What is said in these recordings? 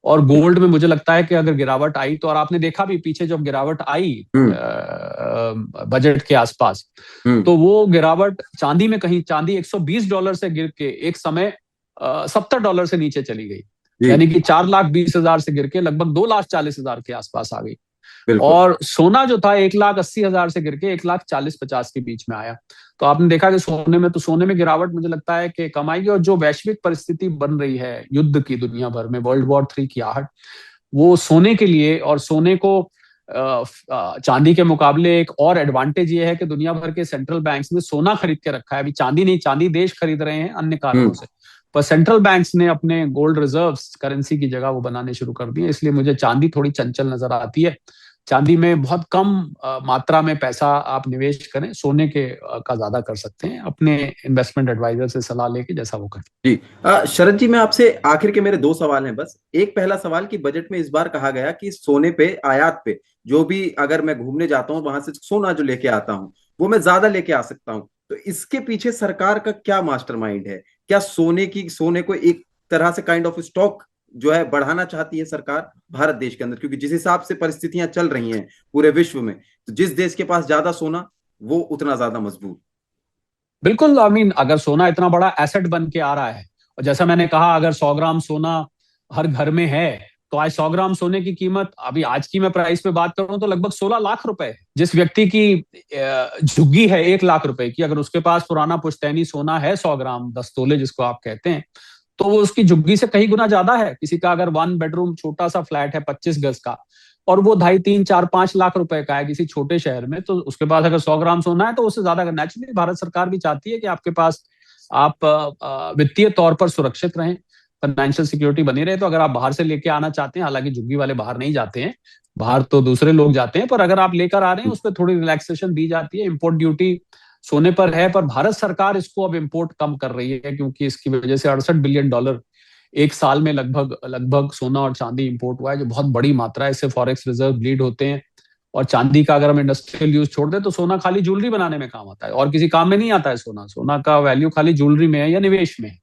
और गोल्ड में मुझे लगता है कि अगर गिरावट आई तो, और आपने देखा भी पीछे जब गिरावट आई हम्म। बजट के आसपास, हम्म। तो वो गिरावट चांदी में, कहीं चांदी $120 से गिर के एक समय $70 से नीचे चली गई। जी। यानी कि 4,20,000 से गिर के लगभग 2,40,000 के आसपास आ गई। बिल्कुल। और सोना जो था 1,80,000 से गिर के 1,40,50 के बीच में आया। तो आपने देखा कि सोने में गिरावट मुझे लगता है कि कम आएगी। और जो वैश्विक परिस्थिति बन रही है युद्ध की दुनिया भर में, वर्ल्ड वॉर 3 की आहट, वो सोने के लिए, और सोने को चांदी के मुकाबले एक और एडवांटेज ये है कि दुनिया भर के सेंट्रल बैंक्स ने सोना खरीद के रखा है। अभी चांदी नहीं, चांदी देश खरीद रहे हैं अन्य कारणों हम्म। से, पर सेंट्रल बैंक्स ने अपने गोल्ड रिजर्व्स करेंसी की जगह वो बनाने शुरू कर दिए। इसलिए मुझे चांदी थोड़ी चंचल नजर आती है। चांदी में बहुत कम मात्रा में पैसा आप निवेश करें, सोने के का ज्यादा कर सकते हैं अपने इन्वेस्टमेंट एडवाइजर से सलाह लेके, जैसा वो करें। जी। शरद जी, मैं आपसे आखिर के मेरे दो सवाल हैं बस। एक पहला सवाल कि बजट में इस बार कहा गया कि सोने पे, आयात पे, जो भी अगर मैं घूमने जाता हूँ वहां से सोना जो लेके आता हूँ वो मैं ज्यादा लेके आ सकता हूँ। तो इसके पीछे सरकार का क्या मास्टरमाइंड है? क्या सोने को एक तरह से काइंड ऑफ स्टॉक जो है बढ़ाना चाहती है सरकार भारत देश के अंदर? क्योंकि जिस हिसाब से परिस्थितियां चल रही हैं पूरे विश्व में, तो जिस देश के पास ज्यादा सोना वो उतना ज्यादा मजबूत। बिल्कुल, आई मीन अगर सोना इतना बड़ा एसेट बन के आ रहा है, और जैसा मैंने कहा अगर 100 ग्राम सोना हर घर में है, तो आज 100 ग्राम सोने की कीमत, अभी आज की मैं प्राइस पे बात करूं तो लगभग 16 लाख रुपए है। जिस व्यक्ति की झुग्गी है 1 लाख रुपए की, अगर उसके पास पुराना पुश्तैनी सोना है 100 ग्राम, 10 तोले जिसको आप कहते हैं, तो वो उसकी झुग्गी से कहीं गुना ज्यादा है। किसी का अगर 1 बेडरूम छोटा सा फ्लैट है 25 गज का, और वो 2.5, 3, 4, 5 लाख रुपए का है किसी छोटे शहर में, तो उसके पास अगर 100 ग्राम सोना है तो उससे ज्यादा, नेचुरली भारत सरकार भी चाहती है कि आपके पास, आप वित्तीय तौर पर सुरक्षित रहें, फाइनेंशियल सिक्योरिटी बनी रहे। तो अगर आप बाहर से लेके आना चाहते हैं, हालांकि झुग्गी वाले बाहर नहीं जाते हैं, बाहर तो दूसरे लोग जाते हैं, पर अगर आप लेकर आ रहे हैं उस पर थोड़ी रिलैक्सेशन दी जाती है। इम्पोर्ट ड्यूटी सोने पर है, पर भारत सरकार इसको अब इम्पोर्ट कम कर रही है, क्योंकि इसकी वजह से $68 बिलियन एक साल में लगभग लगभग सोना और चांदी इंपोर्ट हुआ है, जो बहुत बड़ी मात्रा है। इससे फॉरेक्स रिजर्व ब्लीड होते हैं। और चांदी का अगर हम इंडस्ट्रियल यूज छोड़ दें तो सोना खाली ज्वेलरी बनाने में काम आता है, और किसी काम में नहीं आता है। सोना सोना का वैल्यू खाली ज्वेलरी में है या निवेश में है।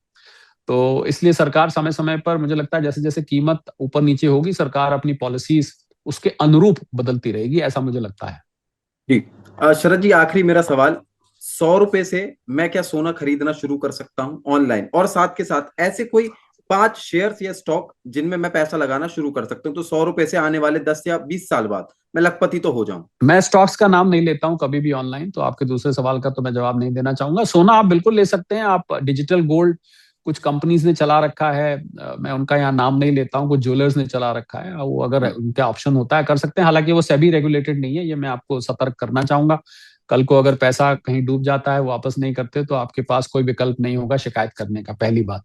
तो इसलिए सरकार समय समय पर, मुझे लगता है जैसे जैसे कीमत ऊपर नीचे होगी, सरकार अपनी पॉलिसीज उसके अनुरूप बदलती रहेगी, ऐसा मुझे लगता है। जी। शरद जी, आखिरी मेरा सवाल। 100 रुपए से मैं क्या सोना खरीदना शुरू कर सकता हूं ऑनलाइन? और साथ के साथ ऐसे कोई 5 शेयर्स या स्टॉक जिनमें मैं पैसा लगाना शुरू कर सकता हूं, तो 100 रुपए से आने वाले 10 या 20 साल बाद मैं लखपति तो हो जाऊं। मैं स्टॉक्स का नाम नहीं लेता हूं कभी भी ऑनलाइन, तो आपके दूसरे सवाल का तो मैं जवाब नहीं देना चाहूंगा। सोना आप बिल्कुल ले सकते हैं। आप डिजिटल गोल्ड कुछ कंपनीज ने चला रखा है, मैं उनका यहाँ नाम नहीं लेता हूँ, कुछ ज्वेलर्स ने चला रखा है, वो अगर उनका ऑप्शन होता है कर सकते हैं। हालांकि वो सेबी रेगुलेटेड नहीं है, ये मैं आपको सतर्क करना चाहूंगा। कल को अगर पैसा कहीं डूब जाता है, वापस नहीं करते, तो आपके पास कोई विकल्प नहीं होगा शिकायत करने का, पहली बात।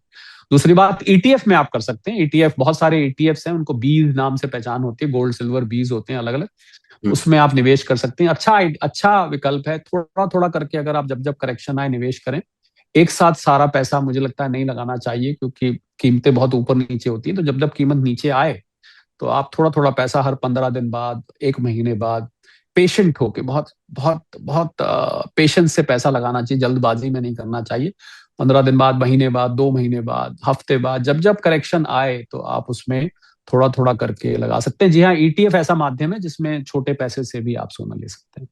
दूसरी बात, ईटीएफ में आप कर सकते हैं। ईटीएफ, बहुत सारे ईटीएफ हैं, उनको बीज नाम से पहचान होती है, गोल्ड सिल्वर बीज होते हैं अलग अलग, हम्म। उसमें आप निवेश कर सकते हैं। अच्छा अच्छा विकल्प है। थोड़ा थोड़ा करके अगर आप जब जब करेक्शन आए निवेश करें। एक साथ सारा पैसा मुझे लगता है नहीं लगाना चाहिए, क्योंकि कीमतें बहुत ऊपर नीचे होती हैं। तो जब जब कीमत नीचे आए, तो आप थोड़ा थोड़ा पैसा हर 15 दिन बाद, 1 महीने बाद, पेशेंट होके, बहुत बहुत बहुत पेशेंस से पैसा लगाना चाहिए, जल्दबाजी में नहीं करना चाहिए। 15 दिन बाद, महीने बाद, 2 महीने बाद, हफ्ते बाद, जब जब करेक्शन आए तो आप उसमें थोड़ा थोड़ा करके लगा सकते हैं। जी हाँ, ईटीएफ ऐसा माध्यम है जिसमें छोटे पैसे से भी आप सोना ले सकते हैं।